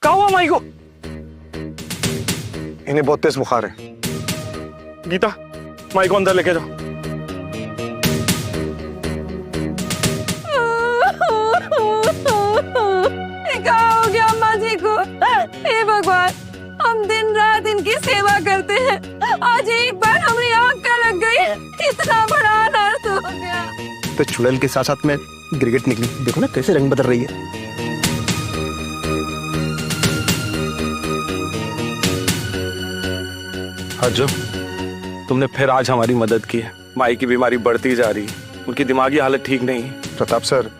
क्या हुआ माई को? इन्हें बहुत तेज बुखार है। गीता, माई को अंदर लेके जाओ। क्या हो गया अम्मा जी को? हे भगवान, हम दिन रात इनकी सेवा करते हैं, आज एक बार हमारी आंख का लग गई, इतना बड़ा अनर्थ हो गया। तो चुड़ैल के साथ साथ में गिरगिट निकली, देखो ना कैसे रंग बदल रही है। अर्जुन, तुमने फिर आज हमारी मदद की है। माई की बीमारी बढ़ती जा रही है, उनकी दिमागी हालत ठीक नहीं है। प्रताप सर,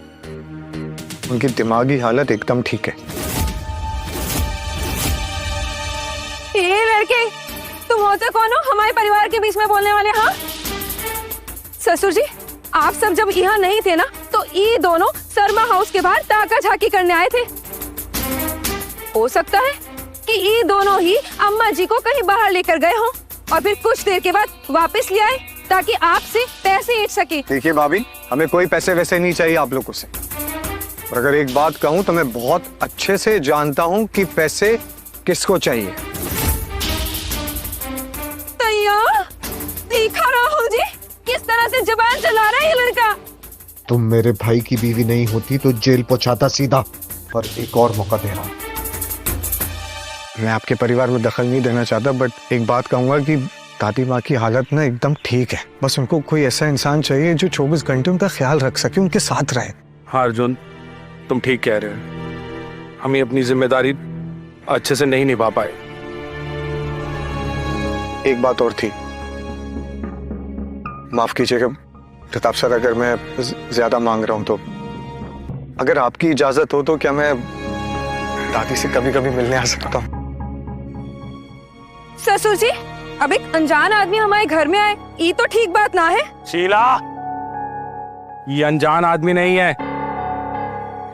उनकी दिमागी हालत एकदम ठीक है। ये लड़के, तुम होते कौन हो हमारे परिवार के बीच में बोलने वाले? हाँ ससुर जी, आप सब जब यहाँ नहीं थे ना, तो ये दोनों शर्मा हाउस के बाहर ताका झाकी करने आए थे। हो सकता है कि ये दोनों ही अम्मा जी को कहीं बाहर लेकर गए हों और फिर कुछ देर के बाद वापस ले आए ताकि आपसे पैसे ऐंठ सके। देखिए भाभी, हमें कोई पैसे वैसे नहीं चाहिए आप लोगों से। और अगर एक बात कहूँ तो मैं बहुत अच्छे से जानता हूँ कि पैसे किसको चाहिए। तैयार देखा राहुल जी किस तरह से जुबान चला रहा है ये लड़का। तुम मेरे भाई की बीवी नहीं होती तो जेल पहुंचाता सीधा, पर एक और मौका दे रहा हूं। मैं आपके परिवार में दखल नहीं देना चाहता, बट एक बात कहूंगा कि दादी माँ की हालत ना एकदम ठीक है। बस उनको कोई ऐसा इंसान चाहिए जो 24 घंटे उनका ख्याल रख सके, उनके साथ रहे। हाँ अर्जुन, तुम ठीक कह रहे हो। हम ही अपनी जिम्मेदारी अच्छे से नहीं निभा पाए। एक बात और थी, माफ कीजिएगा प्रताप सर अगर मैं ज्यादा मांग रहा हूं तो। अगर आपकी इजाजत हो तो क्या मैं दादी से कभी कभी मिलने आ सकता हूँ? ससुर जी, अब एक अनजान आदमी हमारे घर में आए, ये तो ठीक बात ना है। शीला, ये अनजान आदमी नहीं है।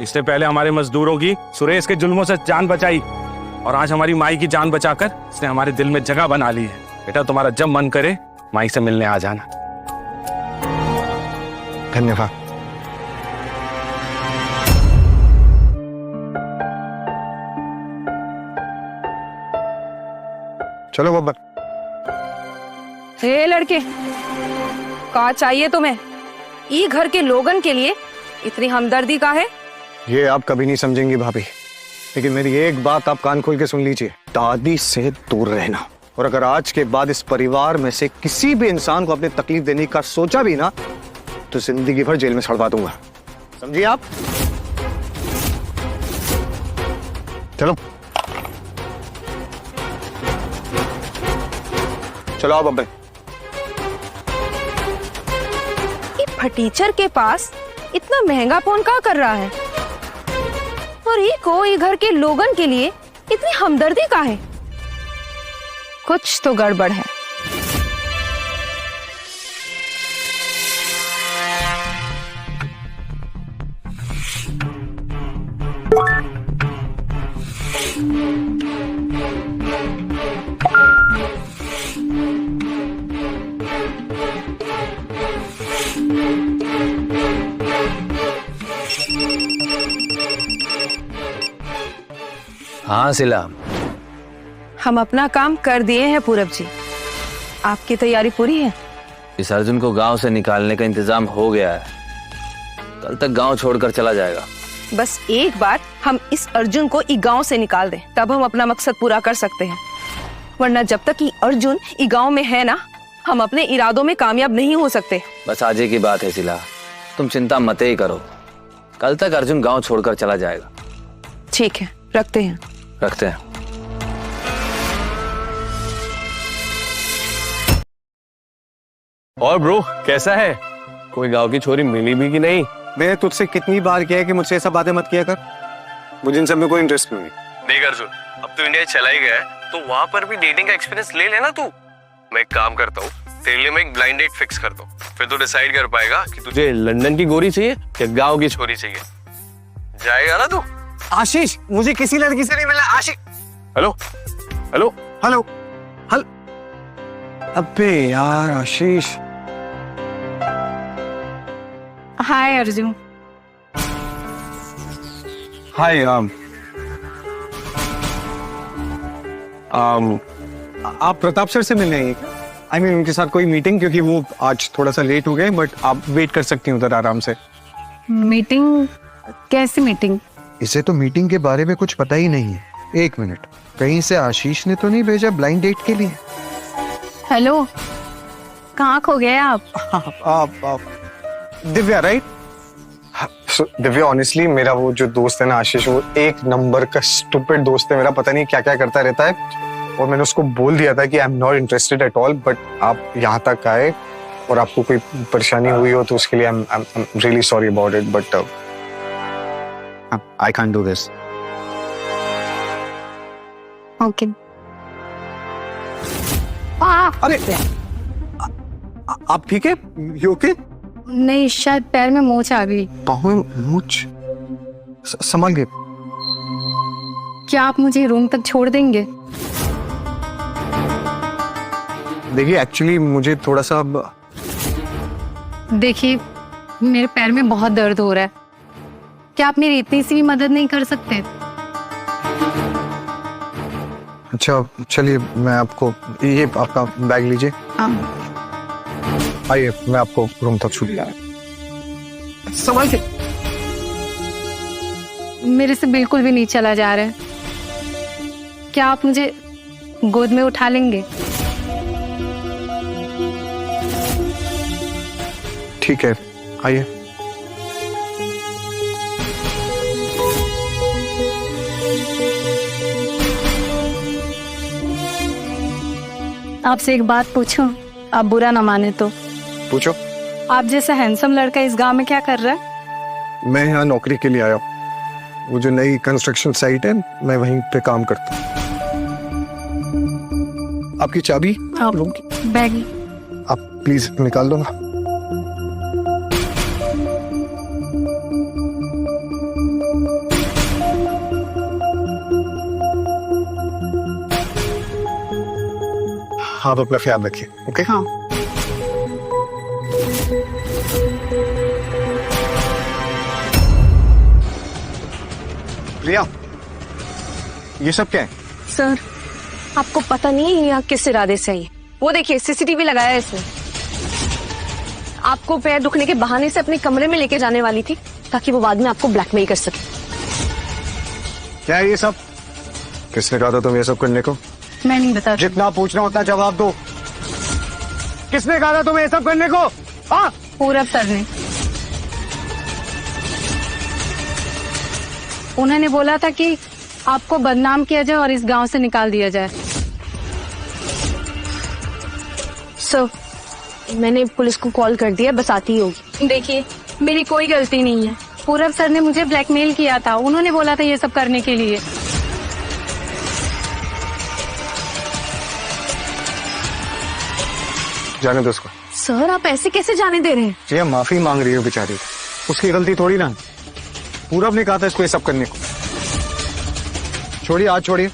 इसने पहले हमारे मजदूरों की सुरेश के जुल्मों से जान बचाई और आज हमारी माई की जान बचाकर इसने हमारे दिल में जगह बना ली है। बेटा, तुम्हारा जब मन करे माई से मिलने आ जाना। धन्यवाद। चलो बब्बर। हे लड़के, का चाहिए तुम्हें? ये घर के लोगन के लिए इतनी हमदर्दी का है? ये आप कभी नहीं समझेंगी भाभी, लेकिन मेरी एक बात आप कान खोल के सुन लीजिए। दादी से दूर रहना, और अगर आज के बाद इस परिवार में से किसी भी इंसान को अपनी तकलीफ देने का सोचा भी ना, तो जिंदगी भर जेल में सड़वा दूंगा। समझिए आप? चलो चलो आप अब्बे। ये फटीचर के पास इतना महंगा फोन क्या कर रहा है, और ये को ये घर के लोगन के लिए इतनी हमदर्दी का है? कुछ तो गड़बड़ है। हाँ शिला, हम अपना काम कर दिए हैं पूरब जी, आपकी तैयारी पूरी है? इस अर्जुन को गांव से निकालने का इंतजाम हो गया है। कल तक गांव छोड़कर चला जाएगा। बस एक बार हम इस अर्जुन को ई गांव से निकाल दें, तब हम अपना मकसद पूरा कर सकते हैं। वरना जब तक ई अर्जुन ई गांव में है ना, हम अपने इरादों में कामयाब नहीं हो सकते। बस आज की बात है शिला, तुम चिंता मत ही करो। कल तक अर्जुन गांव छोड़कर चला जाएगा। ठीक है, रखते हैं। रखते हैं। और ब्रो कैसा है? कोई गांव की छोरी मिली भी कि नहीं? मैंने तुझसे कितनी बार किया है कि मुझसे ऐसा बातें मत किया कर। मुझे इन सब में कोई इंटरेस्ट नहीं। देख अर्जुन, अब तो इंडिया चला ही गया है, तो वहां पर भी डेटिंग का एक्सपीरियंस ले लेना तू। मैं एक काम करता हूँ, तेरे लिए मैं एक ब्लाइंड डेट फिक्स करता हूँ, फिर तू डिसाइड कर पाएगा कि तुझे लंदन की गोरी चाहिए या गांव की छोरी चाहिए। जाएगा ना तू? आशीष, मुझे किसी लड़की से नहीं मिला। आशीष, हेलो हेलो हेलो हल अबे यार आशीष। हाय अर्जुन। हाय आप प्रताप सर से मिलने आइए। आई मीन उनके साथ कोई मीटिंग, क्योंकि वो आज थोड़ा सा लेट हो गए, बट आप वेट कर सकती हैं उधर आराम से। मीटिंग? कैसी मीटिंग? इसे तो मीटिंग के बारे में कुछ पता ही नहीं है। एक मिनट, कहीं से आशीष ने तो नहीं भेजा ब्लाइंड डेट के लिए? हेलो, कहाँ खो गए आप? आप दिव्या, राइट? दिव्या, ऑनेस्टली मेरा वो जो दोस्त है ना आशीष, वो एक नंबर का स्टूपिड दोस्त है मेरा। पता नहीं क्या क्या करता रहता है, और मैंने उसको बोल दिया था कि I am not interested at all, but आप यहाँ तक आए और आपको कोई परेशानी हुई हो तो उसके लिए I am really sorry about it, but I can't do this. Okay. अरे आप ठीक है? You okay? नहीं, शायद पैर में मोच आ गई। पाँव में मूंछ? संभाल के। क्या आप मुझे रूम तक छोड़ देंगे? देखिए एक्चुअली मुझे थोड़ा सा देखिए, मेरे पैर में बहुत दर्द हो रहा है। क्या आप मेरी इतनी सी भी मदद नहीं कर सकते? अच्छा चलिए, मैं आपको ये आपका बैग लीजिए, आइए मैं आपको रूम तक छूट दिया। संभाल के। मेरे से बिल्कुल भी नहीं चला जा रहा है। क्या आप मुझे गोद में उठा लेंगे? ठीक है, आइए। आपसे एक बात पूछूं, आप बुरा ना माने तो? पूछो। आप जैसा हैंडसम लड़का इस गांव में क्या कर रहा है? मैं यहाँ नौकरी के लिए आया हूँ। वो जो नई कंस्ट्रक्शन साइट है, मैं वहीं पे काम करता हूँ। आपकी चाबी आप रूम की? बैग। आप प्लीज निकाल दो ना। आप अपना ख्याल रखिए, ओके? हाँ। प्रिया, ये सब क्या है? सर, आपको पता नहीं है यहाँ किस इरादे से आई है? वो देखिए, सीसीटीवी लगाया है इसने। आपको पैर दुखने के बहाने से अपने कमरे में लेके जाने वाली थी, ताकि वो बाद में आपको ब्लैकमेल कर सके। क्या है ये सब? किसने कहा था तुम ये सब करने को? मैं नहीं बता। जितना पूछना उतना जवाब दो। किसने कहा था तुम्हें ये सब करने को? हाँ? पूरब सर ने। उन्होंने बोला था कि आपको बदनाम किया जाए और इस गांव से निकाल दिया जाए। सर, मैंने पुलिस को कॉल कर दिया, बस आती ही होगी। देखिए, मेरी कोई गलती नहीं है। पूरब सर ने मुझे ब्लैकमेल किया था। उन्होंने बोला था ये सब करने के लिए। जाने दो उसको। सर, आप ऐसे कैसे जाने दे रहे हैं? ये माफी मांग रही हो बेचारी, उसकी गलती थोड़ी ना। पूरब ने कहा था इसको ये सब करने को। छोड़िए, हाथ छोड़िए।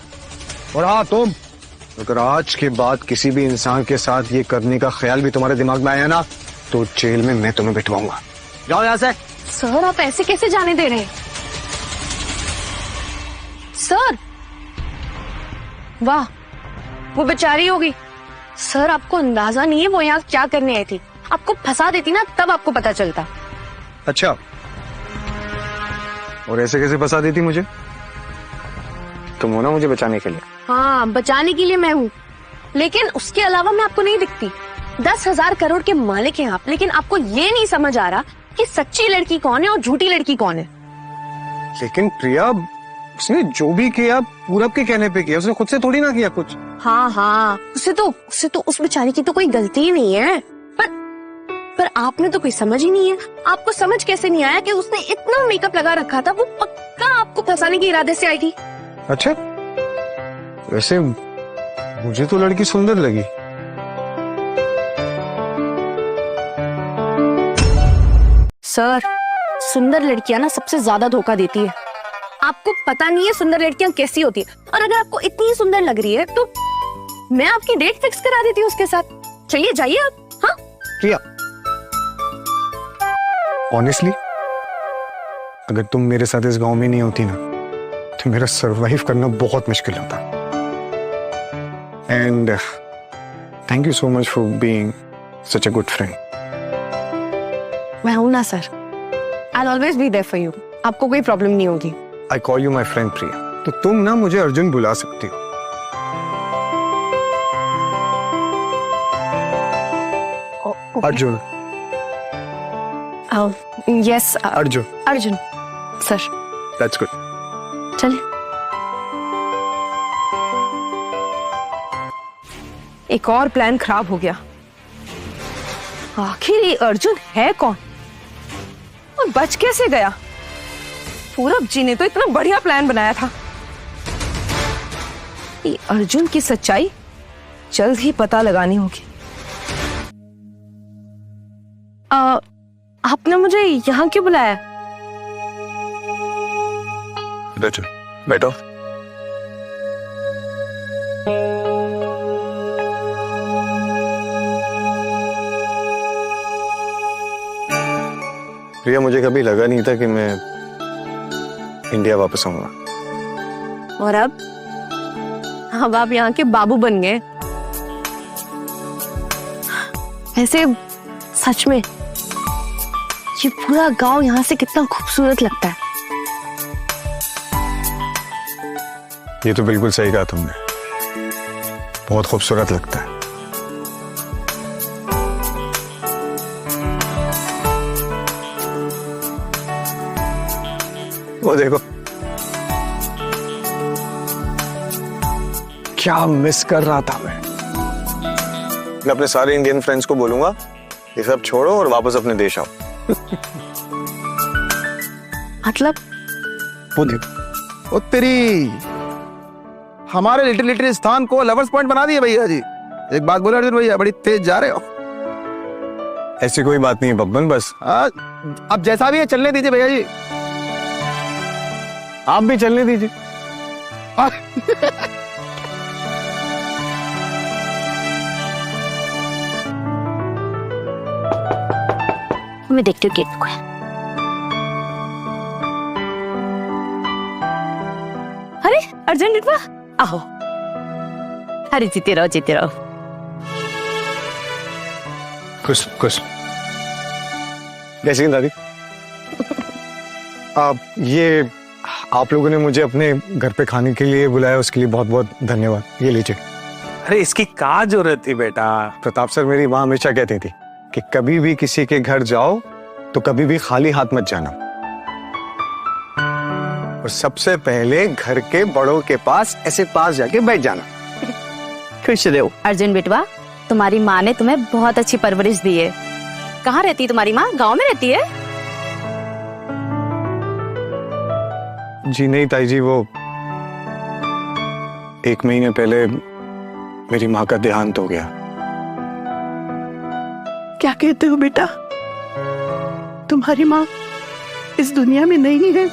और हाँ, तुम अगर आज के बाद किसी भी इंसान के साथ ये करने का ख्याल भी तुम्हारे दिमाग में आया ना, तो जेल में मैं तुम्हें बिठवाऊंगा। जाओ यहाँ से। सर, आप ऐसे कैसे जाने दे रहे हैं? सर, वाह, वो बेचारी होगी। सर, आपको अंदाजा नहीं है वो यहाँ क्या करने आई थी। आपको फंसा देती ना, तब आपको पता चलता। अच्छा, और ऐसे कैसे फंसा देती मुझे? तुम हो ना मुझे बचाने के लिए। हाँ, बचाने के लिए मैं हूँ, लेकिन उसके अलावा मैं आपको नहीं दिखती। 10,000 करोड़ के मालिक हैं आप, लेकिन आपको ये नहीं समझ आ रहा कि सच्ची लड़की कौन है और झूठी लड़की कौन है। लेकिन प्रिया, उसने जो भी किया पूरब के कहने पे किया, उसने खुद से थोड़ी ना किया कुछ। हाँ हाँ, उसे तो उस बेचारी की तो कोई गलती ही नहीं है। पर आपने तो कोई समझ ही नहीं है। आपको समझ कैसे नहीं आया कि उसने इतना मेकअप लगा रखा था, वो पक्का आपको फंसाने के इरादे से आई थी। अच्छा, वैसे मुझे तो लड़की सुंदर लगी। सर, सुंदर लड़कियां ना सबसे ज्यादा धोखा देती है। आपको पता नहीं है सुंदर लड़कियां कैसी होती है। और अगर आपको इतनी ही सुंदर लग रही है तो मैं आपकी डेट फिक्स करा देती हूँ उसके साथ। चलिए जाइए आप। हाँ प्रिया, ऑनेस्टली अगर तुम मेरे साथ इस गांव में नहीं होती ना, तो मेरा सरवाइव करना बहुत मुश्किल होता। And thank you so much for being such a good friend. मैं हूं ना sir, I always be there for you. आपको कोई प्रॉब्लम नहीं होगी। I call you my friend Priya. तो तुम ना मुझे अर्जुन बुला सकती हो। Arjun. Yes Arjun. Arjun sir. That's good. चलिए। एक और प्लान खराब हो गया। आखिर ये अर्जुन है कौन और बच कैसे गया? पूरब जी ने तो इतना बढ़िया प्लान बनाया था। ये अर्जुन की सच्चाई जल्द ही पता लगानी होगी। आपने मुझे यहाँ क्यों बुलाया? बैठो बैठो। प्रिया, मुझे कभी लगा नहीं था कि मैं इंडिया वापस आऊंगा। और अब आप यहाँ के बाबू बन गए। ऐसे सच में ये पूरा गांव यहाँ से कितना खूबसूरत लगता है। ये तो बिल्कुल सही कहा तुमने, बहुत खूबसूरत लगता है। वो देखो क्या मिस कर रहा था मैं अपने सारे इंडियन फ्रेंड्स को बोलूंगा ये सब छोड़ो और वापस अपने देश आओ। मतलब वो देखो, ओ तेरी, हमारे लिटिल लिटिल स्थान को लवर्स पॉइंट बना दिए भैया जी। एक बात बोले अर्जुन भैया, बड़ी तेज जा रहे हो। ऐसी कोई बात नहीं है बब्बन, बस अब जैसा भी है चलने दीजिए भैया जी। आप भी चलने दीजिए। मैं देखती हूँ गेट को। अरे अर्जुन डिटवा, आओ। अरे जीते रहो जीते रहो। खुश खुश। कैसी हैं दादी? ये आप लोगों ने मुझे अपने घर पे खाने के लिए बुलाया, उसके लिए बहुत बहुत धन्यवाद। ये लीजिए। अरे इसकी क्या जरूरत थी बेटा? प्रताप सर, मेरी माँ हमेशा कहती थी कि कभी भी किसी के घर जाओ तो कभी भी खाली हाथ मत जाना, और सबसे पहले घर के बड़ों के पास ऐसे पास जाके बैठ जाना। खुश रहो। अर्जुन बेटवा, तुम्हारी माँ ने तुम्हें बहुत अच्छी परवरिश दी है। कहाँ रहती है तुम्हारी माँ? गांव में रहती है? जी नहीं ताई जी, वो 1 महीने पहले मेरी माँ का देहांत हो गया। क्या कहते हो बेटा? तुम्हारी माँ इस दुनिया में नहीं है?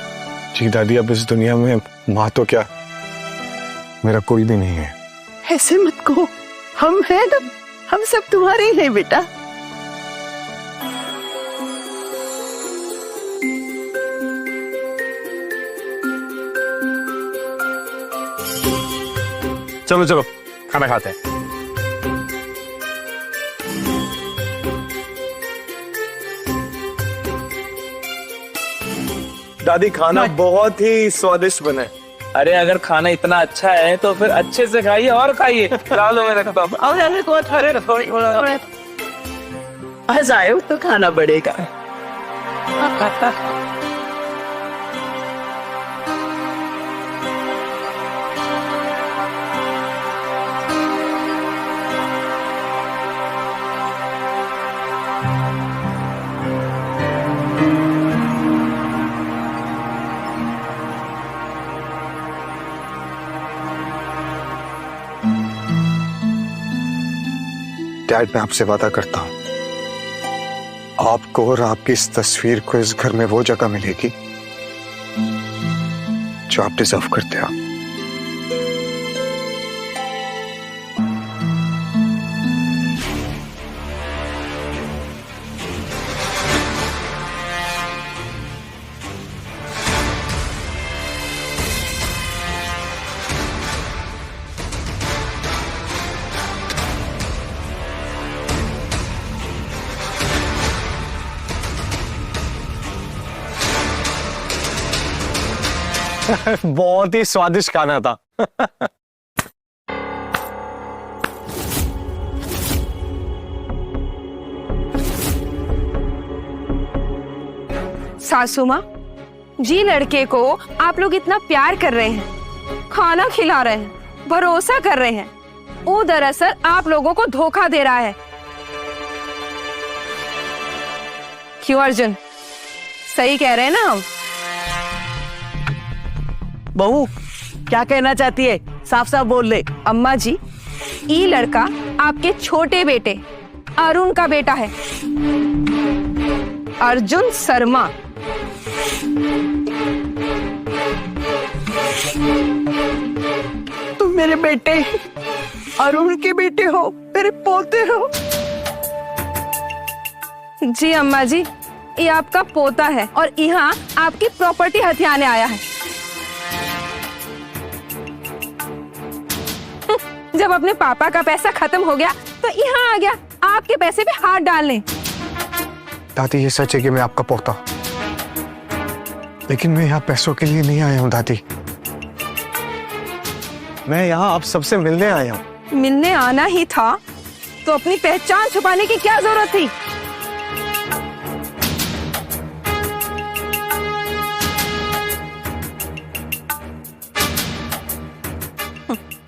जी दादी, अब इस दुनिया में माँ तो क्या, मेरा कोई भी नहीं है। ऐसे मत कहो, हम हैं ना, हम सब तुम्हारे ही हैं बेटा। चलो चलो खाना खाते हैं। दादी, खाना बहुत ही स्वादिष्ट बना है। अरे अगर खाना इतना अच्छा है तो फिर अच्छे से खाइए और खाइए। लो मैं रखता हूँ। और अगर को थोड़े आज आए हो तो खाना बढ़ेगा। डैड, मैं आपसे वादा करता हूं, आपको और आपकी इस तस्वीर को इस घर में वो जगह मिलेगी जो आप डिजर्व करते हो। बहुत ही स्वादिष्ट खाना था। सासू माँ जी, लड़के को आप लोग इतना प्यार कर रहे हैं, खाना खिला रहे हैं, भरोसा कर रहे हैं, वो दरअसल आप लोगों को धोखा दे रहा है। क्यों अर्जुन, सही कह रहे हैं ना हम? बहू क्या कहना चाहती है, साफ साफ बोल ले। अम्मा जी, ये लड़का आपके छोटे बेटे अरुण का बेटा है, अर्जुन शर्मा। तुम मेरे बेटे अरुण के बेटे हो, मेरे पोते हो। जी अम्मा जी, ये आपका पोता है और यहाँ आपकी प्रॉपर्टी हथियाने आया है। जब अपने पापा का पैसा खत्म हो गया तो यहाँ आ गया आपके पैसे पे हाथ डालने। दादी, ये सच है कि मैं आपका पोता हूं, लेकिन मैं यहाँ पैसों के लिए नहीं आया हूँ दादी। मैं यहाँ आप सबसे मिलने आया हूँ। मिलने आना ही था तो अपनी पहचान छुपाने की क्या जरूरत थी?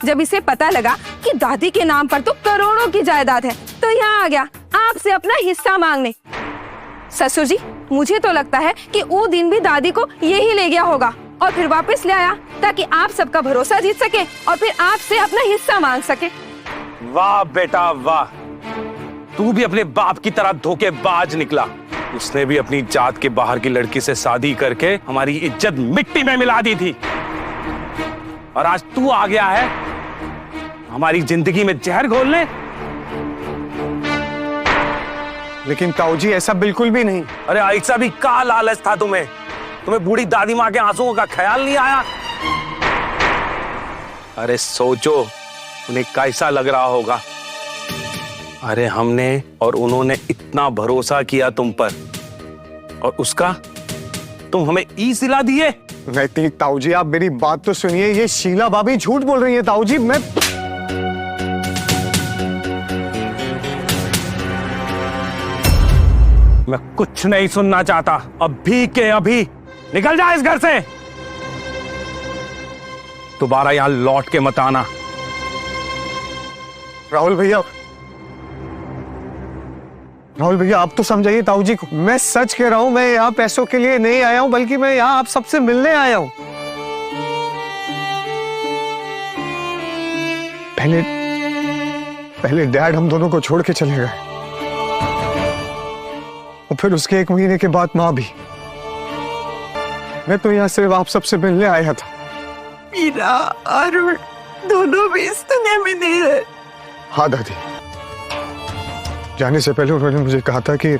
जब इसे पता लगा कि दादी के नाम पर तो करोड़ों की जायदाद है, तो यहाँ आ गया आपसे अपना हिस्सा मांगने। ससुर जी, मुझे तो लगता है कि वो दिन भी दादी को यही ले गया होगा और फिर वापस ले आया ताकि आप सबका भरोसा जीत सके और फिर आपसे अपना हिस्सा मांग सके। वाह बेटा वाह, तू भी अपने बाप की तरह धोखेबाज निकला। उसने भी अपनी जात के बाहर की लड़की से शादी करके हमारी इज्जत मिट्टी में मिला दी थी, और आज तू आ गया है हमारी जिंदगी में जहर घोलने। लेकिन ताऊ जी, ऐसा बिल्कुल भी नहीं। अरे ऐसा भी का लालच था तुम्हें? तुम्हें बूढ़ी दादी माँ के आंसुओं का ख्याल नहीं आया? अरे सोचो उन्हें कैसा लग रहा होगा। अरे हमने और उन्होंने इतना भरोसा किया तुम पर, और उसका तुम हमें ई सिला दिए। नहीं ताऊ जी, आप मेरी बात तो सुनिए। ये शीला भाभी झूठ बोल रही है ताऊ जी। मैं कुछ नहीं सुनना चाहता। अभी के अभी निकल जा इस घर से, दोबारा यहां लौट के मत आना। राहुल भैया, आप तो समझाइए ताऊ जी को। मैं सच कह रहा हूं, मैं यहाँ पैसों के लिए नहीं आया हूं, बल्कि मैं यहाँ आप सबसे मिलने आया हूं। पहले डैड हम दोनों को छोड़ के चले गए, और फिर उसके 1 महीने के बाद माँ भी। मैं तो यहाँ सिर्फ आप सबसे मिलने आया था। मीरा, अरुण दोनों भी इस दुनिया में नहीं रहे। हाँ दादी, जाने से पहले उन्होंने मुझे कहा था कि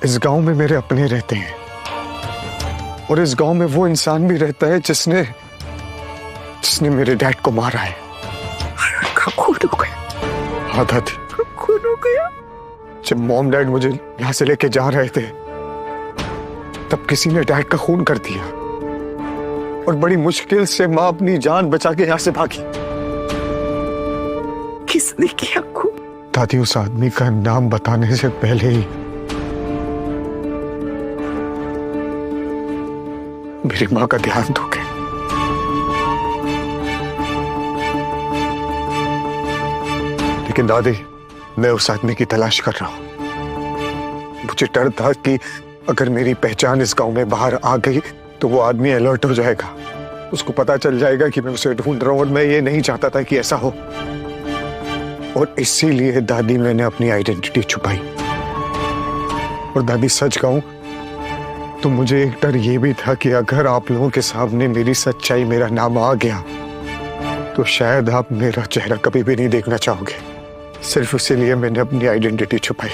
इस गांव में मेरे अपने रहते हैं, और इस गांव में वो इंसान भी रहता है जिसने मेरे डैड को मारा है। खून हो गया। हाँ दादी, खून हो गया। जब मॉम डैड मुझे यहाँ से लेके जा रहे थे, तब किसी ने डैड का खून कर दिया, और बड़ी मुश्किल से माँ अपनी जान बचा के यहाँ से भागी। किसने किया खून? दादी, उस आदमी का नाम बताने से पहले ही मेरी माँ का ध्यान धो गया। लेकिन दादी, मैं उस आदमी की तलाश कर रहा हूं। मुझे डर था कि अगर मेरी पहचान इस गांव में बाहर आ गई तो वो आदमी अलर्ट हो जाएगा, उसको पता चल जाएगा कि मैं उसे ढूंढ रहा हूं, और मैं ये नहीं चाहता था कि ऐसा हो। और इसीलिए दादी, मैंने अपनी आइडेंटिटी छुपाई। और दादी, सच कहूं तो मुझे एक डर ये भी था कि अगर आप लोगों के सामने मेरी सच्चाई, मेरा नाम आ गया, तो शायद आप मेरा चेहरा कभी भी नहीं देखना चाहोगे। सिर्फ इसीलिए मैंने अपनी आइडेंटिटी छुपाई।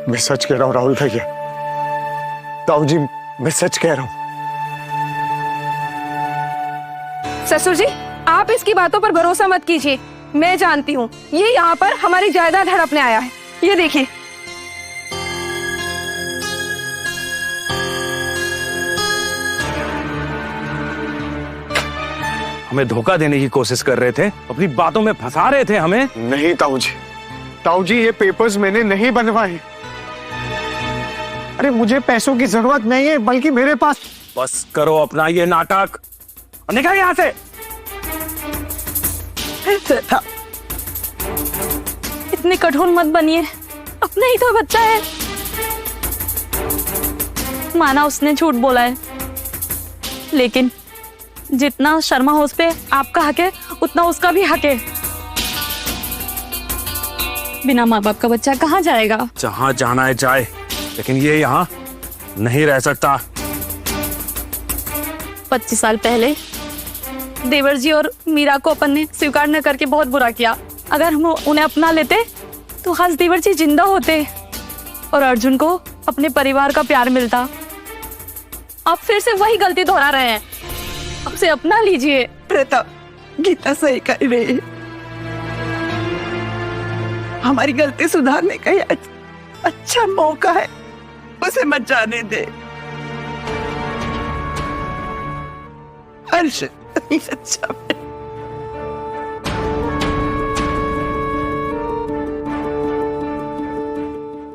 मैं सच कह रहा हूं राहुल भैया, ताऊ जी, मैं सच कह रहा हूं। ससुर जी, आप इसकी बातों पर भरोसा मत कीजिए। मैं जानती हूँ ये यहाँ पर हमारी जायदाद हड़पने आया है। ये देखिए, हमें धोखा देने की कोशिश कर रहे थे, अपनी बातों में फंसा रहे थे हमें। नहीं ताऊ जी ये पेपर्स मैंने नहीं बनवाए। अरे मुझे पैसों की जरूरत नहीं है, बल्कि मेरे पास। बस करो अपना ये नाटक और निकल यहां से। इतने कठोर मत बनिए, अपना ही तो बच्चा है। माना उसने झूठ बोला है, लेकिन जितना शर्मा हाउस पे आपका हक है उतना उसका भी हक है। बिना माँ बाप का बच्चा कहाँ जाएगा? जहां जाना है जाए, लेकिन ये यहाँ नहीं रह सकता। 25 साल पहले देवर जी और मीरा को अपन ने स्वीकार न करके बहुत बुरा किया। अगर हम उन्हें अपना लेते तो आज देवर जी जिंदा होते और अर्जुन को अपने परिवार का प्यार मिलता। आप फिर से वही गलती दोहरा रहे हैं, अब से अपना लीजिए। प्रीता, गीता सही कह रही है। हमारी गलती सुधारने का ये अच्छा मौका है, उसे मत जाने दे। अर्जुन अच्छा है।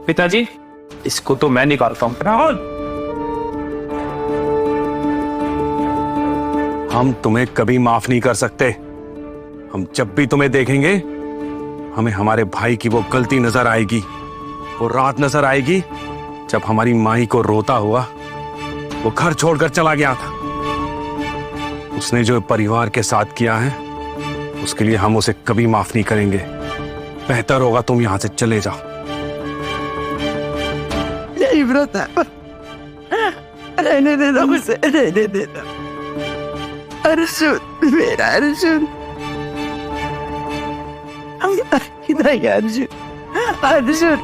पिताजी, इसको तो मैं निकालता हूँ। राहुल, हम तुम्हें कभी माफ नहीं कर सकते। हम जब भी तुम्हें देखेंगे, हमें हमारे भाई की वो गलती नजर आएगी, वो रात नजर आएगी जब हमारी माई को रोता हुआ वो घर छोड़कर चला गया था। उसने जो परिवार के साथ किया है, उसके लिए हम उसे कभी माफ नहीं करेंगे। बेहतर होगा तुम यहां से चले जाओ। नहीं व्रता, रहने दे दो मुझे, रहने दे दो। अर्जुन, मेरा अर्जुन, नहीं अर्जुन, अर्जुन।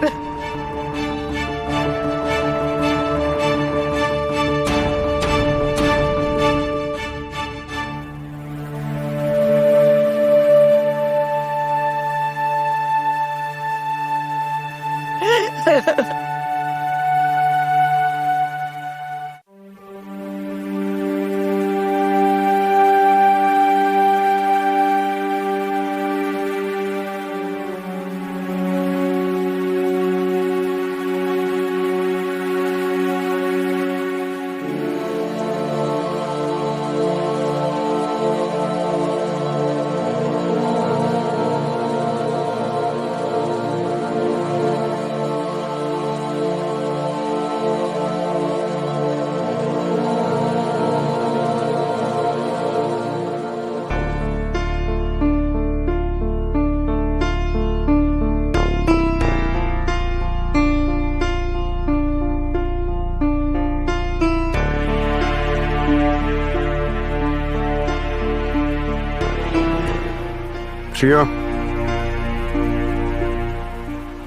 प्रिया,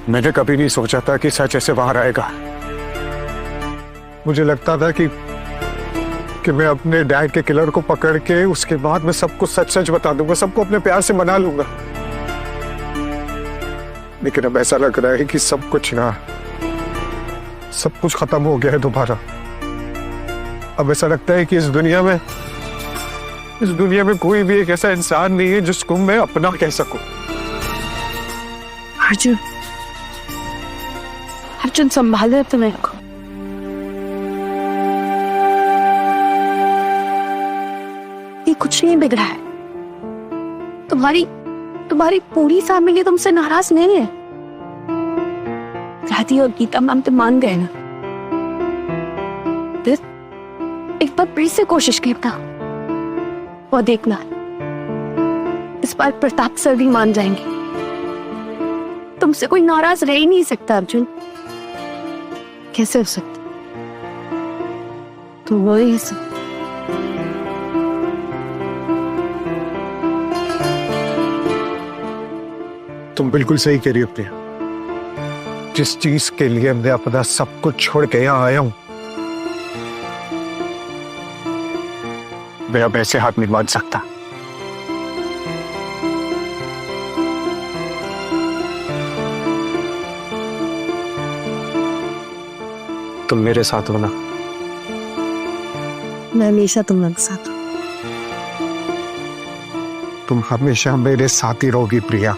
मैंने कभी नहीं सोचा था कि सच ऐसे बाहर आएगा। मुझे लगता था कि मैं अपने डैड के किलर को पकड़ के उसके बाद मैं सबको सच सच बता दूंगा, सबको अपने प्यार से मना लूंगा। लेकिन अब ऐसा लग रहा है कि सब कुछ खत्म हो गया है दोबारा। अब ऐसा लगता है कि इस दुनिया में कोई भी एक ऐसा इंसान नहीं है जिसको मैं अपना कह सकूं। अर्जुन, अर्जुन संभाले अपने को। ये कुछ नहीं बिगड़ा है। तुम्हारी पूरी फैमिली तुमसे नाराज नहीं है। राधी और गीता मैम तो मान गए ना। फिर एक बार फिर से कोशिश करना और देखना, इस बार प्रताप सर भी मान जाएंगे। तुमसे कोई नाराज रह ही नहीं सकता अर्जुन। कैसे हो सकता? तुम वो ही सब। तुम बिल्कुल सही कह रही हो प्रिया। जिस चीज के लिए मैं अपना सब कुछ छोड़ के यहां आया हूं, मैं अब ऐसे हाथ नहीं बांध सकता। तुम मेरे साथ हो ना? मैं हमेशा तुम्हारे साथ हूं। तुम हमेशा मेरे साथ ही रहोगी प्रिया।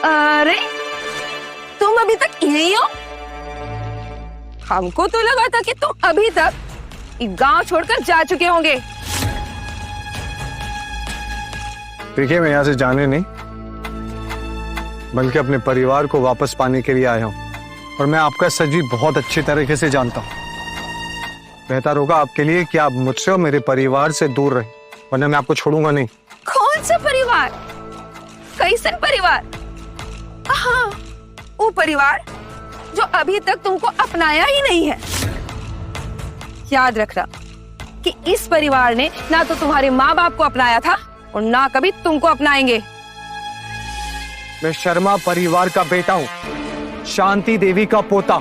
अरे तुम अभी तक यहीं हो? हमको तो लगा था कि तुम अभी तक गांव छोड़कर जा चुके होंगे। देखिए, मैं यहाँ से जाने नहीं बल्कि अपने परिवार को वापस पाने के लिए आया हूँ, और मैं आपका सजी बहुत अच्छी तरीके से जानता हूँ। बेहतर होगा आपके लिए कि आप मुझसे और मेरे परिवार से दूर रहें, वरना मैं आपको छोड़ूंगा नहीं। कौन सा परिवार? कैसन परिवार? हाँ, वो परिवार जो अभी तक तुमको अपनाया ही नहीं है। याद रखना कि इस परिवार ने ना तो तुम्हारे माँ बाप को अपनाया था और ना कभी तुमको अपनाएंगे। मैं शर्मा परिवार का बेटा हूँ, शांति देवी का पोता,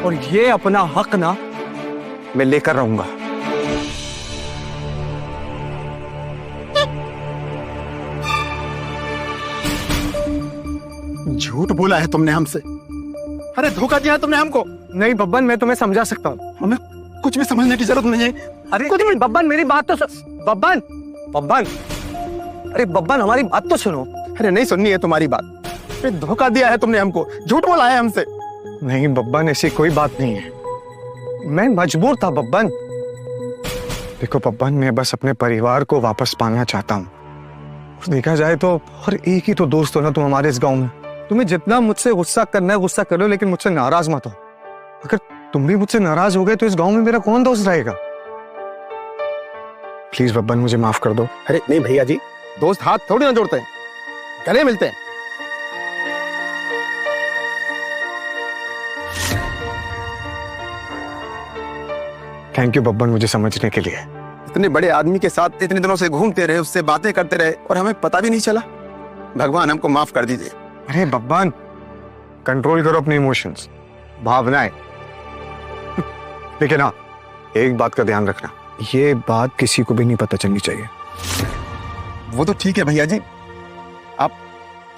और ये अपना हक ना मैं लेकर रहूंगा। झूठ बोला है तुमने हमसे। अरे धोखा दिया है तुमने हमको। नहीं बब्बन, मैं तुम्हें समझा सकता हूँ। हमें कुछ भी समझने की जरूरत नहीं है। अरे कुछ भी बब्बन, मेरी बात तो बब्बन बब्बन अरे बब्बन, हमारी बात तो सुनो। अरे नहीं सुननी है तुम्हारी बात। फिर धोखा दिया है तुमने हमको, झूठ बोला है हमसे। नहीं बब्बन, ऐसी कोई बात नहीं है। मैं मजबूर था बब्बन। देखो बब्बन, मैं बस अपने परिवार को वापस पाना चाहता हूँ। देखा जाए तो और एक ही तो दोस्त हो ना तुम हमारे इस गांव में। तुम्हें जितना मुझसे गुस्सा करना है गुस्सा कर लो, लेकिन मुझसे नाराज मत हो। अगर तुम भी मुझसे नाराज हो गए तो इस गांव में मेरा कौन दोस्त रहेगा? प्लीज बब्बन, मुझे माफ कर दो। अरे नहीं भैया जी, दोस्त हाथ थोड़ी ना जोड़ते हैं, गले मिलते हैं। थैंक यू बब्बन, मुझे समझने के लिए। इतने बड़े आदमी के साथ इतने दिनों से घूमते रहे, उससे बातें करते रहे और हमें पता भी नहीं चला। भगवान हमको माफ कर दीजिए। अरे बब्बन, कंट्रोल करो अपने इमोशंस, भावनाएं। लेकिन हाँ, एक बात का ध्यान रखना, ये बात किसी को भी नहीं पता चलनी चाहिए। वो तो ठीक है भैया जी, आप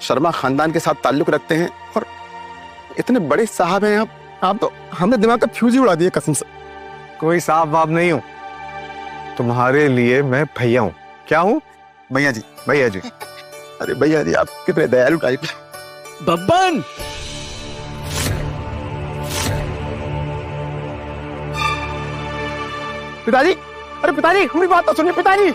शर्मा खानदान के साथ ताल्लुक रखते हैं और इतने बड़े साहब हैं आप तो हमने दिमाग का फ्यूज ही उड़ा दिया कसम से। कोई साहब बाप नहीं हूं, तुम्हारे लिए मैं भैया हूं। क्या हूं? भैया जी। भैया जी। अरे भैया जी, आप कितने दयालु टाइप। बब्बन, पिताजी, अरे पिताजी, हमारी बात तो सुनिए पिताजी।